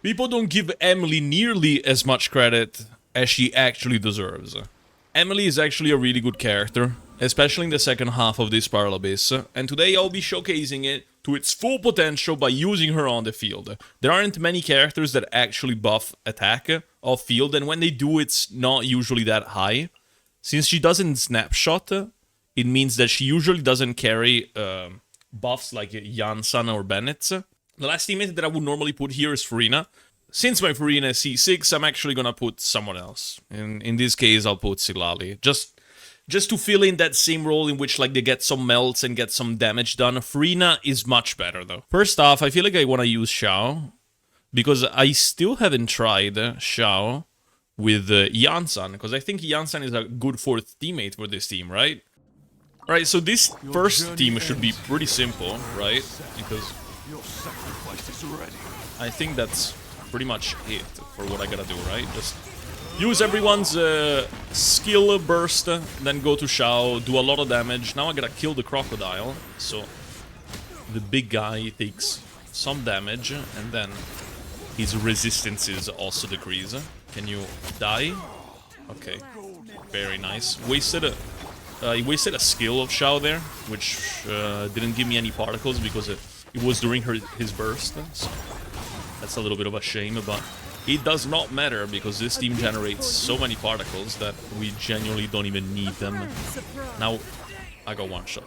People don't give Emilie nearly as much credit as she actually deserves. Emilie is actually a really good character, especially in the second half of this Spiral Abyss, and today I'll be showcasing it to its full potential by using her on the field. There aren't many characters that actually buff attack off field, and when they do, it's not usually that high. Since she doesn't snapshot, it means that she usually doesn't carry buffs like Jansan or Bennett's. The last teammate that I would normally put here is Farina. Since my Farina is C6, I'm actually gonna put someone else. In this case, I'll put Silali. Just to fill in that same role in which like they get some melts and get some damage done. Farina is much better though. First off, I feel like I want to use Xiao, because I still haven't tried Xiao with Jansan, because I think Jansan is a good fourth teammate for this team, right? Alright, so this first team should be pretty simple, right? Because I think that's pretty much it for what I gotta do, right? Just use everyone's skill burst, then go to Xiao, do a lot of damage. Now I gotta kill the crocodile, so the big guy takes some damage, and then his resistances also decrease. Can you die? Okay, very nice. He wasted a skill of Xiao there, which didn't give me any particles because it was during his burst. So that's a little bit of a shame, but it does not matter because this team generates so many particles that we genuinely don't even need them. Now, I got one shot.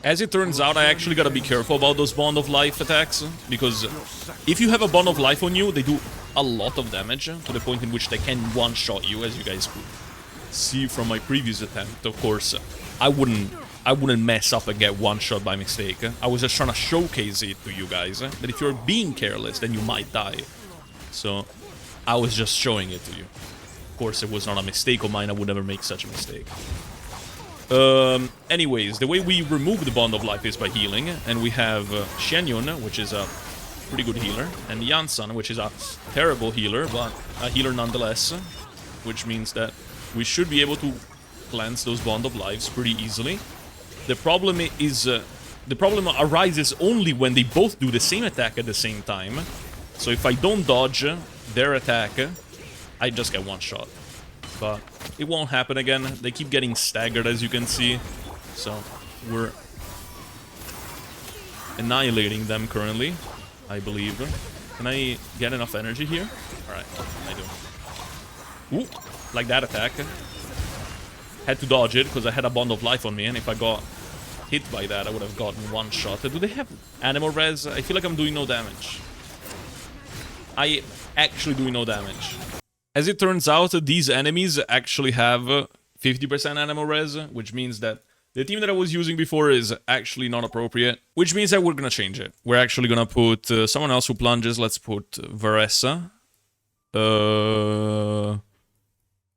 As it turns out, I actually gotta be careful about those Bond of Life attacks, because if you have a Bond of Life on you, they do a lot of damage, to the point in which they can one-shot you, as you guys could see from my previous attempt. Of course, I wouldn't mess up and get one shot by mistake. I was just trying to showcase it to you guys, that if you're being careless, then you might die. So, I was just showing it to you. Of course, it was not a mistake of mine, I would never make such a mistake. Anyways, the way we remove the Bond of Life is by healing, and we have Xianyun, which is a pretty good healer, and Jansan, which is a terrible healer, but a healer nonetheless, which means that we should be able to cleanse those Bond of Lives pretty easily. The problem arises only when they both do the same attack at the same time. So if I don't dodge their attack, I just get one shot. But it won't happen again. They keep getting staggered, as you can see. So we're annihilating them currently, I believe. Can I get enough energy here? Alright, I do. Ooh, like that attack. Had to dodge it because I had a Bond of Life on me, and if I got hit by that, I would have gotten one shot. Do they have animal res? I feel like I'm doing no damage. I actually doing no damage. As it turns out, these enemies actually have 50% animal res, which means that the team that I was using before is actually not appropriate, which means that we're gonna change it. We're actually gonna put someone else who plunges. Let's put Varessa.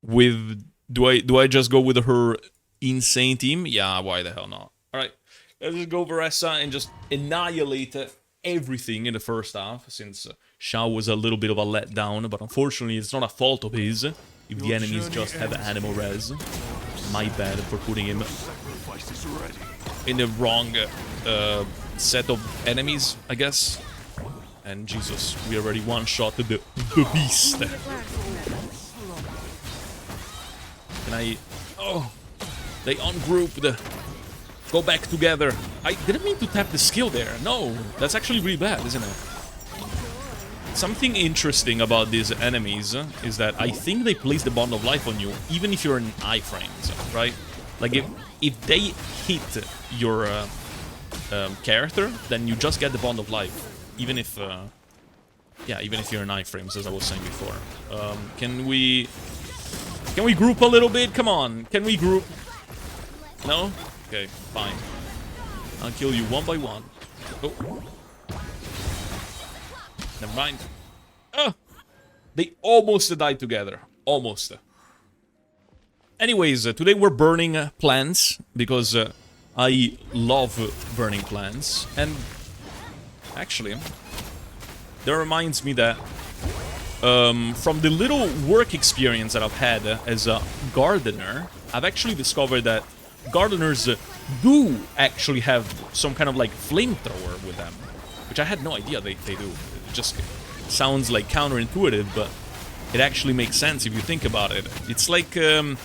With... Do I just go with her insane team? Yeah, why the hell not? Alright, let's just go Varessa and just annihilate everything in the first half, since Xiao was a little bit of a letdown, but unfortunately it's not a fault of his if the enemies just have animal res. My bad for putting him in the wrong set of enemies, I guess. And Jesus, we already one-shotted the beast. Can I... Oh! They ungrouped. Go back together. I didn't mean to tap the skill there. No, that's actually really bad, isn't it? Something interesting about these enemies is that I think they place the Bond of Life on you, even if you're in iframes, right? Like, if they hit your character, then you just get the Bond of Life. Even if... yeah, even if you're in iframes, as I was saying before. Can we group a little bit? Come on, can we group? No? Okay, fine. I'll kill you one by one. Oh. Never mind. They almost died together. Almost. Anyways, today we're burning plants, because I love burning plants. And actually, that reminds me that from the little work experience that I've had as a gardener, I've actually discovered that gardeners do actually have some kind of like flamethrower with them, which I had no idea they do. just sounds like counterintuitive, but it actually makes sense if you think about it. It's like to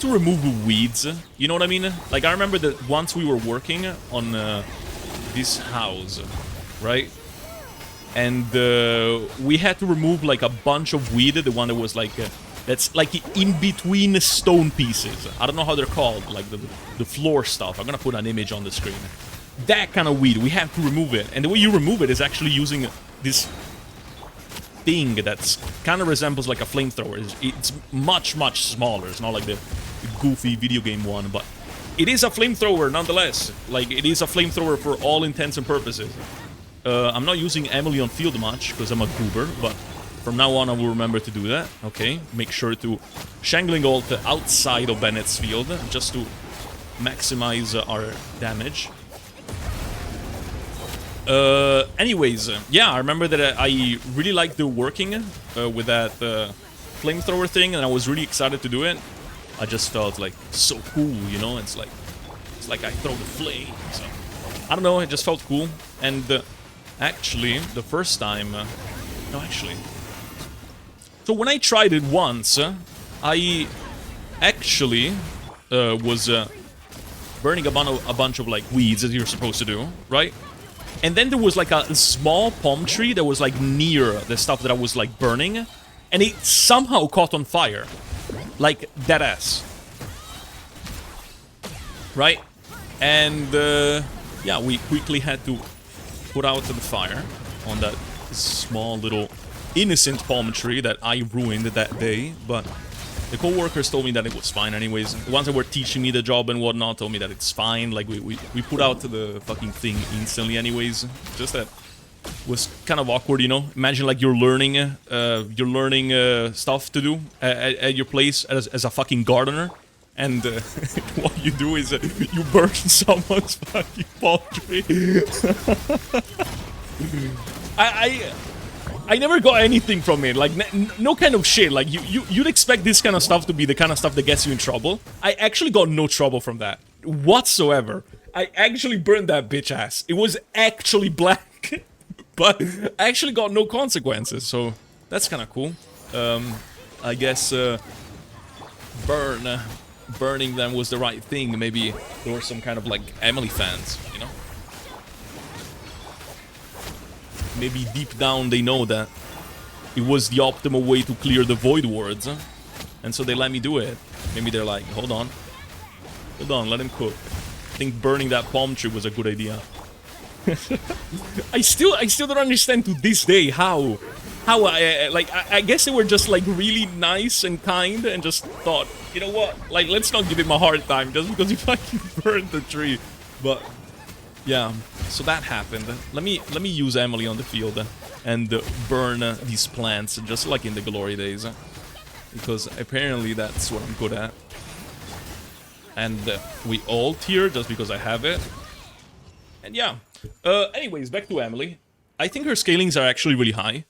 remove weeds. You know what I mean? Like, I remember that once we were working on this house, right? And we had to remove like a bunch of weed. The one that was like that's like in between stone pieces. I don't know how they're called, like the floor stuff. I'm gonna put an image on the screen. That kind of weed, we have to remove it. And the way you remove it is actually using this thing that's kind of resembles like a flamethrower. It's much, much smaller. It's not like the goofy video game one, but it is a flamethrower nonetheless. Like, it is a flamethrower for all intents and purposes. I'm not using Emilie on field much because I'm a goober, but from now on I will remember to do that. Okay, make sure to Shangling ult outside of Bennett's field just to maximize our damage. Anyways, yeah, I remember that I really liked the working with that flamethrower thing, and I was really excited to do it. I just felt like so cool, you know. It's like I throw the flame. So I don't know, it just felt cool. And actually, the first time, no, actually. So when I tried it once, I actually was burning a bunch of like weeds as you're supposed to do, right? And then there was like a small palm tree that was like near the stuff that I was like burning, and it somehow caught on fire, like that ass, right? And yeah, we quickly had to put out the fire on that small little innocent palm tree that I ruined that day, but the co-workers told me that it was fine anyways. The ones that were teaching me the job and whatnot told me that it's fine. Like, we put out the fucking thing instantly anyways. Just that was kind of awkward, you know? Imagine like you're learning stuff to do at your place as a fucking gardener. And what you do is you burn someone's fucking palm tree. I never got anything from it, like, no kind of shit. Like, you'd expect this kind of stuff to be the kind of stuff that gets you in trouble. I actually got no trouble from that, whatsoever. I actually burned that bitch ass. It was actually black, but I actually got no consequences, so that's kind of cool. I guess, burning them was the right thing. Maybe there were some kind of, like, Emilie fans, you know? Maybe deep down they know that it was the optimal way to clear the void wards, and so they let me do it. Maybe they're like, hold on, let him cook. I think burning that palm tree was a good idea. I still don't understand to this day how I guess they were just like really nice and kind and just thought, you know what, like, let's not give him a hard time just because he fucking burned the tree. But yeah, so that happened. Let me use Emilie on the field and burn these plants just like in the glory days, because apparently that's what I'm good at. And we ult here just because I have it. And yeah. Anyways, back to Emilie. I think her scalings are actually really high.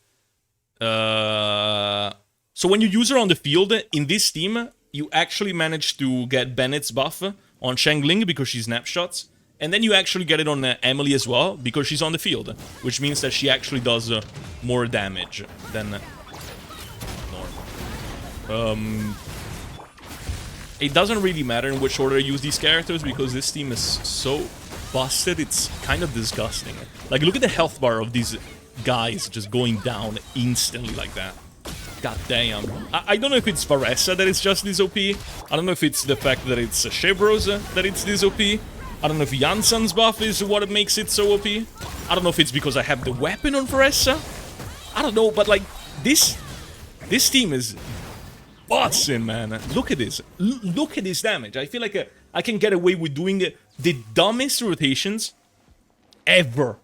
So when you use her on the field in this team, you actually manage to get Bennett's buff on Shangling because she snapshots. And then you actually get it on Emilie as well, because she's on the field. Which means that she actually does more damage than normal. It doesn't really matter in which order I use these characters, because this team is so busted, it's kind of disgusting. Like, look at the health bar of these guys just going down instantly like that. God damn. I don't know if it's Varessa that is just this OP. I don't know if it's the fact that it's Chevros that it's this OP. I don't know if Janssen's buff is what makes it so OP. I don't know if it's because I have the weapon on Varessa. I don't know, but like, this team is awesome, man. Look at this. Look at this damage. I feel like I can get away with doing the dumbest rotations ever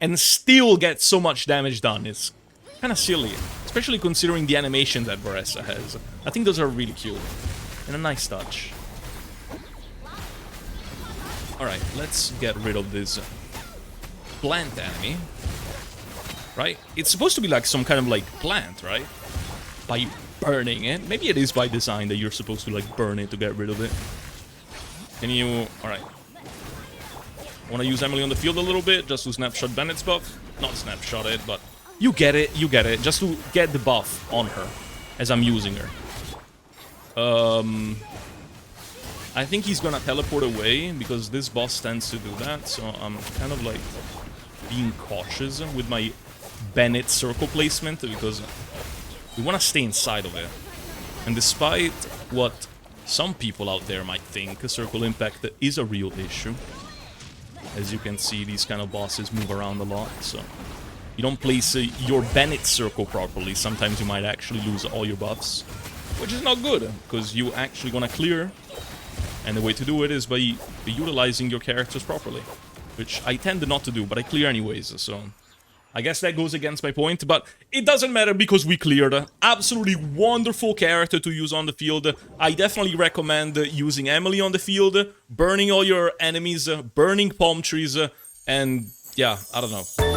and still get so much damage done. It's kind of silly, especially considering the animation that Varessa has. I think those are really cute and a nice touch. Alright, let's get rid of this plant enemy. Right? It's supposed to be like some kind of like plant, right? By burning it. Maybe it is by design that you're supposed to like burn it to get rid of it. Can you... Alright. Want to use Emilie on the field a little bit, just to snapshot Bennett's buff? Not snapshot it, but You get it, just to get the buff on her, as I'm using her. I think he's gonna teleport away, because this boss tends to do that, so I'm kind of like being cautious with my Bennett circle placement, because we want to stay inside of it. And despite what some people out there might think, circle impact is a real issue. As you can see, these kind of bosses move around a lot, so you don't place your Bennett circle properly, sometimes you might actually lose all your buffs, which is not good, because you actually gonna clear, and the way to do it is by utilizing your characters properly, which I tend not to do, but I clear anyways, so I guess that goes against my point, but it doesn't matter because we cleared. Absolutely wonderful character to use on the field. I definitely recommend using Emilie on the field, burning all your enemies, burning palm trees, and yeah, I don't know.